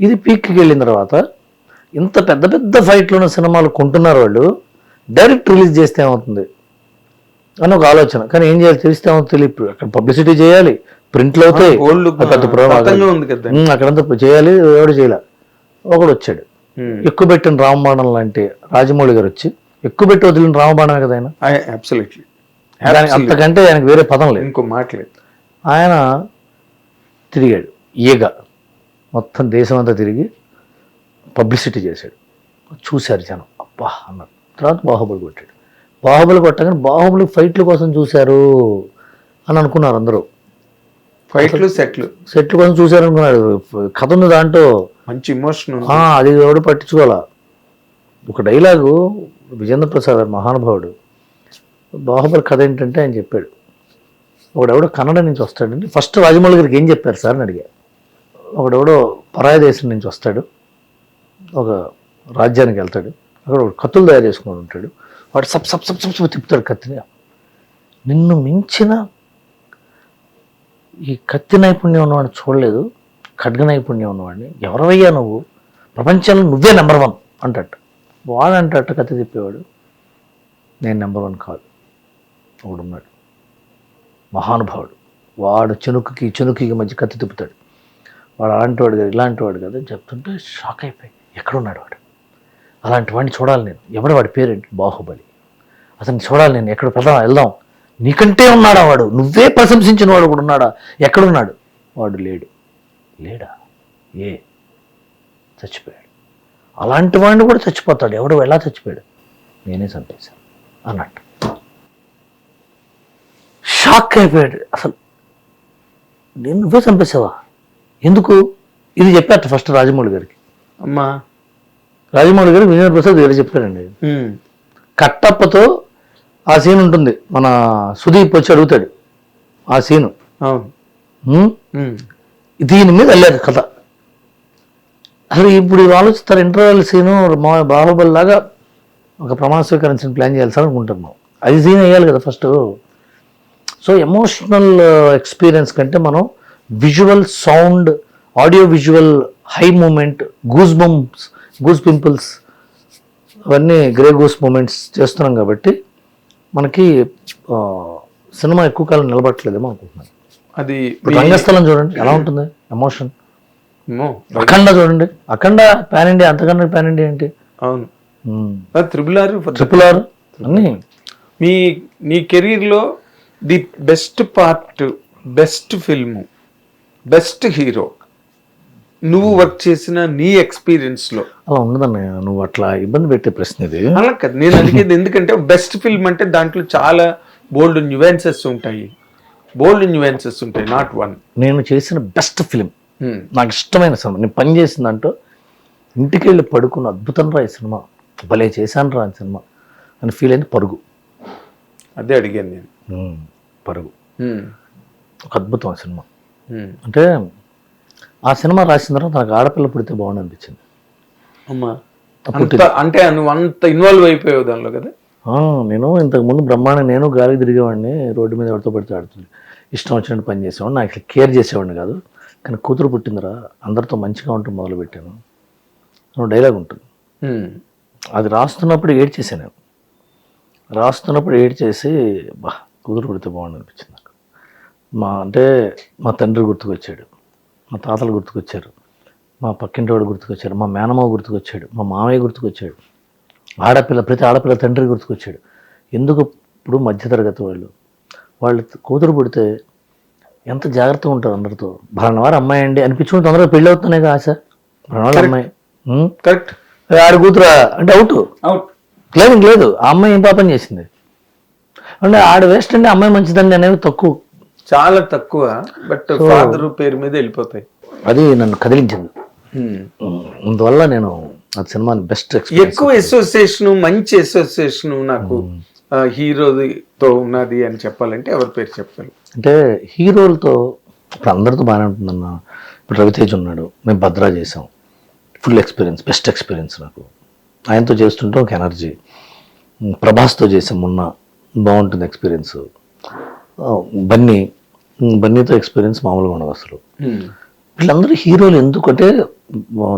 ఇది పీక్కి వెళ్ళిన తర్వాత ఇంత పెద్ద పెద్ద ఫైట్లు ఉన్న సినిమాలు కొంటున్నారు వాళ్ళు, డైరెక్ట్ రిలీజ్ చేస్తే ఏమవుతుంది అని ఒక ఆలోచన. కానీ ఏం చేయాలి తెలిస్తే ఏమవుతుంది తెలియదు. అక్కడ పబ్లిసిటీ చేయాలి, ప్రింట్లు అవుతాయి, అక్కడంతా చేయాలి. ఎవడు చేయలే, ఒకడు వచ్చాడు ఎక్కువ పెట్టిన రామబాణం లాంటి రాజమౌళి గారు వచ్చి ఎక్కువ పెట్టి వదిలిన రామబాణమే కదా ఆయన. అంతకంటే ఆయనకు వేరే పదం లేదు, ఇంకో మాట లేదు. ఆయన తిరిగాడు ఈగ మొత్తం దేశం అంతా తిరిగి పబ్లిసిటీ చేశాడు. చూశారు జనం, అబ్బా అన్నారు. తర్వాత బాహుబలి కొట్టాడు. బాహుబలి కొట్టగానే బాహుబలి ఫైట్ల కోసం చూశారు అని అనుకున్నారు అందరూ. ఫైట్లు సెట్లు కోసం చూశారు అనుకున్నాడు. కథ ఉంది దాంట్లో, మంచి ఇమోషన్, అది ఎవడు పట్టించుకోవాలా. ఒక డైలాగు విజేంద్ర ప్రసాద్ గారు మహానుభావుడు, బాహుబలి కథ ఏంటంటే ఆయన చెప్పాడు, ఒకడెవడో కన్నడ నుంచి వస్తాడండి. ఫస్ట్ రాజమౌళి గారికి ఏం చెప్పారు సార్ అని అడిగా. ఒకడెవడో పరాయ దేశం నుంచి వస్తాడు, ఒక రాజ్యానికి వెళ్తాడు, అక్కడ ఒక కత్తులు తయారు చేసుకుని ఉంటాడు, వాడు సప్ సప్ సప్ సప్ తిప్పుతాడు కత్తిని. నిన్ను మించిన ఈ కత్తి నైపుణ్యం ఉన్నవాడిని చూడలేదు, ఖడ్గ నైపుణ్యం ఉన్నవాడిని, ఎవరవయ్యా నువ్వు, ప్రపంచంలో నువ్వే నెంబర్ 1 అంటట. వాడంటట కత్తి తిప్పేవాడు, నేను నెంబర్ 1 కాదు, ఒకడున్నాడు మహానుభావుడు, వాడు చెనుకుకి మధ్య కత్తి తిప్పుతాడు, వాడు అలాంటి వాడు కదా ఇలాంటి వాడు కదా చెప్తుంటే షాక్ అయిపోయి, ఎక్కడున్నాడు వాడు, అలాంటి వాడిని చూడాలి నేను, ఎవడు వాడి పేరేంటి, బాహుబలి, అతన్ని చూడాలి నేను, ఎక్కడ వెళ్దాం, నీకంటే ఉన్నాడా వాడు, నువ్వే ప్రశంసించిన వాడు కూడా ఉన్నాడా, ఎక్కడున్నాడు, వాడు లేడా చచ్చిపోయాడు. అలాంటి వాడిని కూడా చచ్చిపోతాడు, ఎవడు ఎలా చచ్చిపోయాడు, నేనే చంపేశాను అన్నట్టు. షాక్ అయిపోయాడు అసలు, నేను నువ్వే చంపేసావా, ఎందుకు, ఇది చెప్పారు ఫస్ట్ రాజమౌళి గారికి. అమ్మా రాజమౌళి గారు విజేంద్ర ప్రసాద్ గారు చెప్పారండి. కట్టప్పతో ఆ సీన్ ఉంటుంది, మన సుదీప్ వచ్చి అడుగుతాడు ఆ సీను, దీని మీద వెళ్ళారు కథ. అసలు ఇప్పుడు ఆలోచిస్తారు ఇంటర్వెల్ సీను బాహుబలి లాగా ఒక ప్రమాణ స్వీకరణ సీన్ ప్లాన్ చేయాలి సార్ అనుకుంటున్నాం. అది సీన్ వేయాలి కదా ఫస్ట్. సో ఎమోషనల్ ఎక్స్పీరియన్స్ కంటే మనం visual, sound, audio visual, high moment, goose pimples, అవన్నీ గ్రే గూస్ మూమెంట్స్ చేస్తున్నాం కాబట్టి మనకి సినిమా ఎక్కువ కాలం నిలబట్టలేదేమో అనుకుంటున్నాను. అది రంగస్థలం చూడండి ఎలా ఉంటుంది ఎమోషన్, అఖండ చూడండి, అఖండ పాన్ ఇండియా, అంతకన్నా పాన్ ఇండియా ఏంటి. అవును, ట్రిపుల్ ఆర్ అన్నీ. నీ కెరీర్లో the best part, best film, best hero నువ్వు వర్క్ చేసిన నీ ఎక్స్పీరియన్స్ లో అలా ఉండదన్నయ్య, నువ్వు అట్లా ఇబ్బంది పెట్టే ప్రశ్న ఇది. అలా కదా నేను అడిగేది, ఎందుకంటే బెస్ట్ ఫిల్మ్ అంటే దాంట్లో చాలా బోల్డ్ న్యూవెన్సెస్ ఉంటాయి, నాట్ వన్. నేను చేసిన బెస్ట్ ఫిలిం, నాకు ఇష్టమైన సినిమా, నేను పని చేసిందంటూ ఇంటికి వెళ్ళి పడుకున్న అద్భుతం రా ఈ సినిమా, భలే చేశాను రా సినిమా అని ఫీల్ అయింది పరుగు. అదే అడిగాను నేను, పరుగు ఒక అద్భుతం ఆ సినిమా. అంటే ఆ సినిమా రాసిన తర్వాత నాకు ఆడపిల్ల పుడితే బాగుంది అనిపించింది. అమ్మా అంటే నువ్వు అంత ఇన్వాల్వ్ అయిపోయావు దానిలో కదా. నేను ఇంతకుముందు బ్రహ్మాండం, నేను గాలికి తిరిగేవాడిని, రోడ్డు మీద ఎవరితో పడితే ఆడుతుంది, ఇష్టం వచ్చినట్టు పని చేసేవాడిని, నాకు కేర్ చేసేవాడిని కాదు. కానీ కూతురు పుట్టిందిరా, అందరితో మంచిగా ఉంటుంది మొదలుపెట్టాను. డైలాగ్ ఉంటుంది, అది రాస్తున్నప్పుడు ఏడ్చేసాను నేను. రాస్తున్నప్పుడు ఏడ్చేసి బా కూతురు పుడితే బాగుంది అనిపించింది నాకు. మా తండ్రి గుర్తుకొచ్చాడు, మా తాతలు గుర్తుకొచ్చారు, మా పక్కింటి వాడు గుర్తుకొచ్చారు, మా మేనమావ గుర్తుకొచ్చాడు, మా మామయ్య గుర్తుకొచ్చాడు, ప్రతి ఆడపిల్ల తండ్రి గుర్తుకొచ్చాడు. ఎందుకు ఇప్పుడు మధ్యతరగతి వాళ్ళు కూతురు పుడితే ఎంత జాగ్రత్తగా ఉంటారు, అందరితో భరణవారు అమ్మాయి అండి అనిపించుకుని తొందరగా పెళ్ళి అవుతున్నాయి కదా ఆశ. భరణవారు అమ్మాయి కరెక్ట్, ఆడు కూతురా అంటే అవుట్ లేదు. ఆ అమ్మాయి ఏం పాపం చేసింది అంటే ఆడ వేస్ట్ అండి, అమ్మాయి మంచిదండి అనేవి తక్కువ, చాలా తక్కువ. బట్ ఫాదర్ పేరు మీద వెళ్ళిపోతాయి. అది నన్ను కదిలించింది. అందువల్ల నేను ఆ సినిమాని బెస్ట్ ఎక్కువ అసోసియేషన్, మంచి అసోసియేషన్ నాకు హీరోతో ఉన్నది అని చెప్పాలంటే ఎవరి పేరు చెప్తారు? అంటే హీరోలతో ఇప్పుడు అందరితో బాగానే ఉంటుందన్న. ఇప్పుడు రవితేజ్ ఉన్నాడు, మేము భద్రా చేసాం, ఫుల్ ఎక్స్పీరియన్స్, బెస్ట్ ఎక్స్పీరియన్స్ నాకు. ఆయనతో చేస్తుంటే ఒక ఎనర్జీ. ప్రభాస్తో చేసాం మొన్న, బాగుంటుంది ఎక్స్పీరియన్స్. బన్నీతో ఎక్స్పీరియన్స్ మామూలుగా ఉండదు అసలు. వీళ్ళందరూ హీరోలు ఎందుకంటే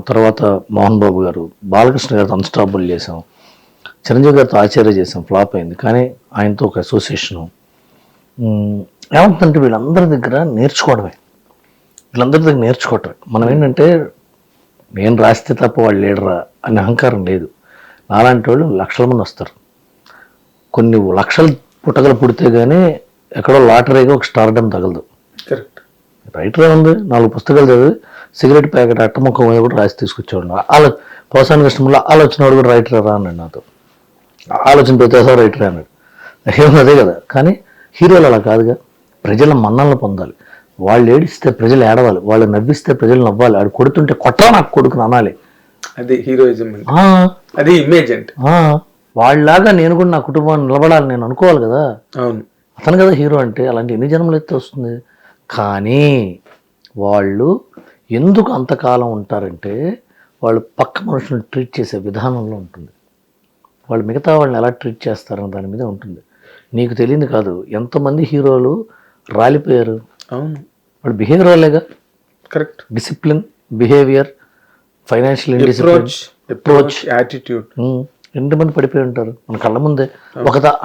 తర్వాత మోహన్ బాబు గారు, బాలకృష్ణ గారితో అన్స్టాపుల్ చేసాం, చిరంజీవి గారితో ఆచార్య చేసాం, ఫ్లాప్ అయింది. కానీ ఆయనతో ఒక అసోసియేషను ఏమవుతుందంటే వీళ్ళందరి దగ్గర నేర్చుకోవడమే, వీళ్ళందరి దగ్గర నేర్చుకోవటమే. మనం ఏంటంటే నేను రాస్తే తప్ప వాళ్ళు లేడరా అనే అహంకారం లేదు. నాలాంటి వాళ్ళు లక్షల మంది వస్తారు, కొన్ని లక్షల పుట్టగలు పుడితే కానీ ఎక్కడో లాటరీగా ఒక స్టార్డమ్ తగలదు. కరెక్ట్. రైటరే ఉంది, 4 పుస్తకాలు చదివి సిగరెట్ ప్యాకెట్ అట్టముఖం మీద కూడా రాసి తీసుకొచ్చేవాడు. పోసాని కృష్ణంలో ఆలోచన వాడు కూడా రైటరే రా అన్నాడు నాతో. ఆలోచన ప్రతిసారి రైటరే అన్నాడు. అదే కదా. కానీ హీరోలు అలా కాదుగా, ప్రజల మన్నలను పొందాలి. వాళ్ళు ఏడిస్తే ప్రజలు ఏడవాలి, వాళ్ళు నవ్విస్తే ప్రజలు నవ్వాలి. ఆడు కొడుతుంటే కొట్టరా నాకు కొడుకుని అనాలి. అది హీరోయిజం, అది ఇమేజ్ అంటే. వాళ్ళలాగా నేను కూడా నా కుటుంబాన్ని నిలబడాలి నేను అనుకోవాలి కదా. అవును, అతను కదా హీరో అంటే. అలాంటి ఎన్ని జన్మలు ఎత్తే వస్తుంది. కానీ వాళ్ళు ఎందుకు అంతకాలం ఉంటారంటే వాళ్ళు పక్క మనుషులను ట్రీట్ చేసే విధానంలో ఉంటుంది. వాళ్ళు మిగతా వాళ్ళని ఎలా ట్రీట్ చేస్తారన్న దాని మీద ఉంటుంది. నీకు తెలియదు కాదు, ఎంతమంది హీరోలు రాలిపోయారు. అవును, వాళ్ళు బిహేవియర్ వాళ్ళేగా. Correct. Discipline, behaviour, financial indiscipline, approach, attitude. ఎంతమంది పడిపోయి ఉంటారు మన కళ్ళ ముందే.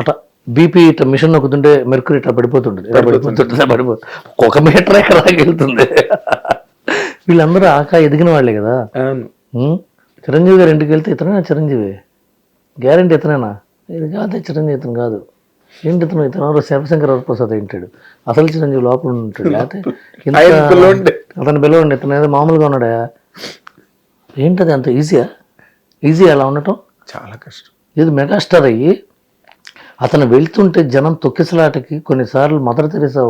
అట బీపీ ఇట్లా మిషన్ నొక్కుతుంటే మెర్కురీ ఇట్లా పడిపోతుంటుంది, ఒక మీటర్ ఎక్కడ వెళ్తుంది. వీళ్ళందరూ ఎదిగిన వాళ్ళే కదా. చిరంజీవి గారు ఇంటికి వెళ్తే ఇతనే చిరంజీవి, గ్యారంటీ ఇతనేనా? ఇది కాదే చిరంజీవి, ఇతను కాదు. ఏంటి ఇతను శివశంకర్ వరప్రసాద్ ఏంటాడు, అసలు చిరంజీవి లోపల ఉంటాడు. లేకపోతే అతను పిలవండి, ఇతను ఏదో మామూలుగా ఉన్నాడా? ఏంటది అంత ఈజీ అలా ఉండటం? చాలా కష్టం. ఇది మెగాస్టార్ అయ్యి అతను వెళ్తుంటే జనం తొక్కిసలాటకి కొన్నిసార్లు మదర్ తెరీసా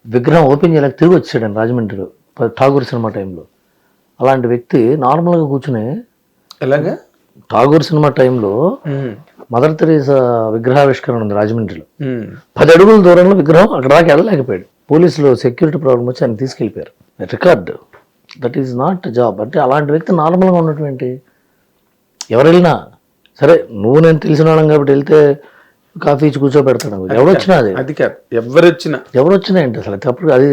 విగ్రహం ఓపెన్ చేయలేక తిరిగి వచ్చాడు రాజమండ్రిలో ఠాగూర్ సినిమా టైంలో. అలాంటి వ్యక్తి నార్మల్గా కూర్చుని ఎలాగా ఠాగూర్ సినిమా టైంలో మదర్ తెరీసా విగ్రహావిష్కరణ ఉంది రాజమండ్రిలో. 10 అడుగుల దూరంలో విగ్రహం అక్కడ దాకా వెళ్ళలేకపోయాడు. పోలీసులు సెక్యూరిటీ ప్రాబ్లం వచ్చి ఆయన తీసుకెళ్ళిపోయారు. Record. That is not job. అంటే అలాంటి వ్యక్తి నార్మల్గా ఉన్నటువంటి ఎవరు వెళ్ళినా సరే, నువ్వు నేను తెలిసిన వాళ్ళం కాబట్టి వెళ్తే కాఫీ ఇచ్చి కూర్చోబెడతాడు. ఎవరొచ్చినా అది కాదు, ఎవరొచ్చినా ఏంటి అసలు అప్పుడు అది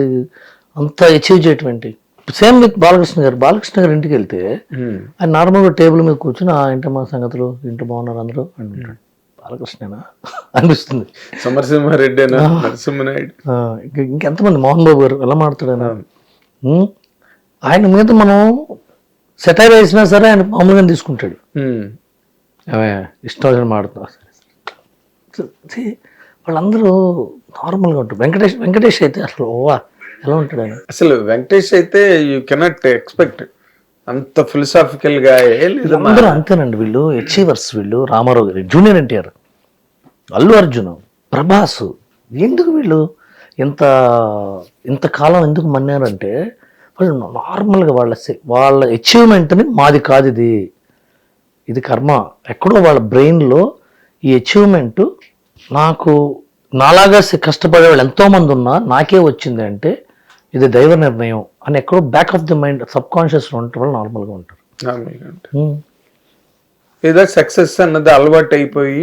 అంత అచీవ్ చేయటం. సేమ్ విత్ బాలకృష్ణ గారు ఇంటికి వెళ్తే ఆయన నార్మల్గా టేబుల్ మీద కూర్చుని ఏంటమ్మా సంగతులు, ఇంటి బాగున్నారు అందరూ అంటుంటాడు. బాలకృష్ణేనా అనిపిస్తుంది. సమరసింహారెడ్డి, నరసింహనాయుడు, ఇంకెంతమంది, మోహన్ బాబు గారు ఎలా మాట్లాడారు. ఆయన మీద మనం సెటైర్ వేసినా సరే ఆయన మామూలుగా తీసుకుంటాడు. ఇష్టం వచ్చిన మాడుతున్నా. వాళ్ళందరూ నార్మల్గా ఉంటారు. వెంకటేష్ అయితే అసలు ఎలా ఉంటాడు ఆయన? అసలు వెంకటేష్ అయితే యూ కెనాట్ ఎక్స్పెక్ట్ అంత ఫిలసాఫికల్ గా. అందరూ అంతేనండి. వీళ్ళు అచీవర్స్. వీళ్ళు రామారావు గారు, జూనియర్ ఎన్టీఆర్, అల్లు అర్జున్, ప్రభాస్, ఎందుకు వీళ్ళు ఇంతకాలం ఎందుకు మన్నారంటే వాళ్ళు నార్మల్గా వాళ్ళ అచీవ్మెంట్ని మాది కాదు, ఇది కర్మ. ఎక్కడో వాళ్ళ బ్రెయిన్లో ఈ అచీవ్మెంట్ నాలాగా కష్టపడే వాళ్ళు ఎంతోమంది ఉన్నా నాకే వచ్చింది అంటే ఇది దైవ నిర్ణయం అని ఎక్కడో బ్యాక్ ఆఫ్ ది మైండ్, సబ్ కాన్షియస్లో ఉంటే వాళ్ళు నార్మల్గా ఉంటారు. ఏదో సక్సెస్ అన్నది అలవాటు అయిపోయి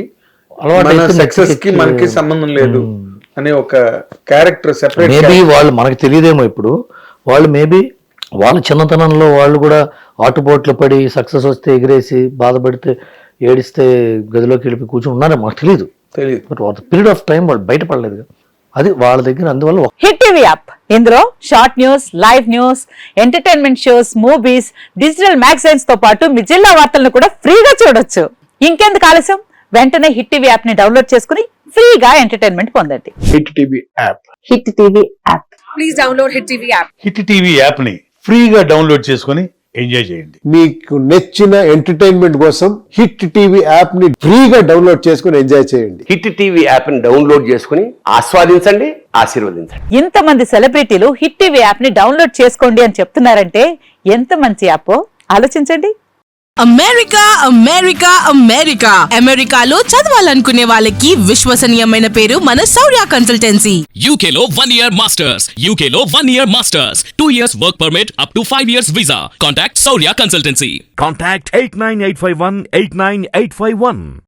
సక్సెస్ కి మనకి సంబంధం లేదు అనే ఒక క్యారెక్టర్ సెపరేట్. మేబీ వాళ్ళు మనకు తెలియదేమో. ఇప్పుడు వాళ్ళు మేబీ వాళ్ళ చిన్నతనంలో వాళ్ళు కూడా ఆటుపోట్లు పడి సక్సెస్ వస్తే ఎగిరేసి బాధపడితే ఏడిస్తే గదిలోకి వెళ్ళి కూర్చొని ఉన్నారో మాకు తెలియదు. బట్ పీరియడ్ ఆఫ్ టైం వాళ్ళు బయటపడలేదు. అది వాళ్ళ దగ్గర. అందువల్ల హిట్ టీవీ యాప్, ఇందులో short news, live news, entertainment shows, movies, digital magazines తో పాటు మీ జిల్లా వార్తలను కూడా ఫ్రీగా చూడొచ్చు. ఇంకెందుకు ఆలస్యం, వెంటనే హిట్ టీవీ యాప్ ని డౌన్లోడ్ చేసుకుని ఫ్రీగా ఎంటర్టైన్మెంట్ పొందండి. Hit TV app. Hit TV app. Please download hit TV app. Hit TV app ని ఫ్రీగా డౌన్లోడ్ చేసుకుని ఎంజాయ్ చేయండి. మీకు నచ్చిన ఎంటర్టైన్మెంట్ కోసం హిట్ టీవీ యాప్ ని ఫ్రీగా డౌన్లోడ్ చేసుకుని ఎంజాయ్ చేయండి. హిట్ టీవీ యాప్ ని డౌన్లోడ్ చేసుకుని ఆస్వాదించండి, ఆశీర్వదించండి. ఇంతమంది సెలబ్రిటీలు హిట్ టీవీ యాప్ ని డౌన్లోడ్ చేసుకోండి అని చెప్తున్నారంటే ఎంత మంచి యాప్ ఆలోచించండి. అమెరికా అమెరికా అమెరికా అమెరికాలో చదవాలనుకునే వాళ్ళకి విశ్వసనీయమైన పేరు మన శౌర్య కన్సల్టెన్సీ. UK లో 1 year masters, UK లో 1 year masters, 2 years work permit up to 5 years visa. Contact Saurya Consultancy. Contact 89851 89851.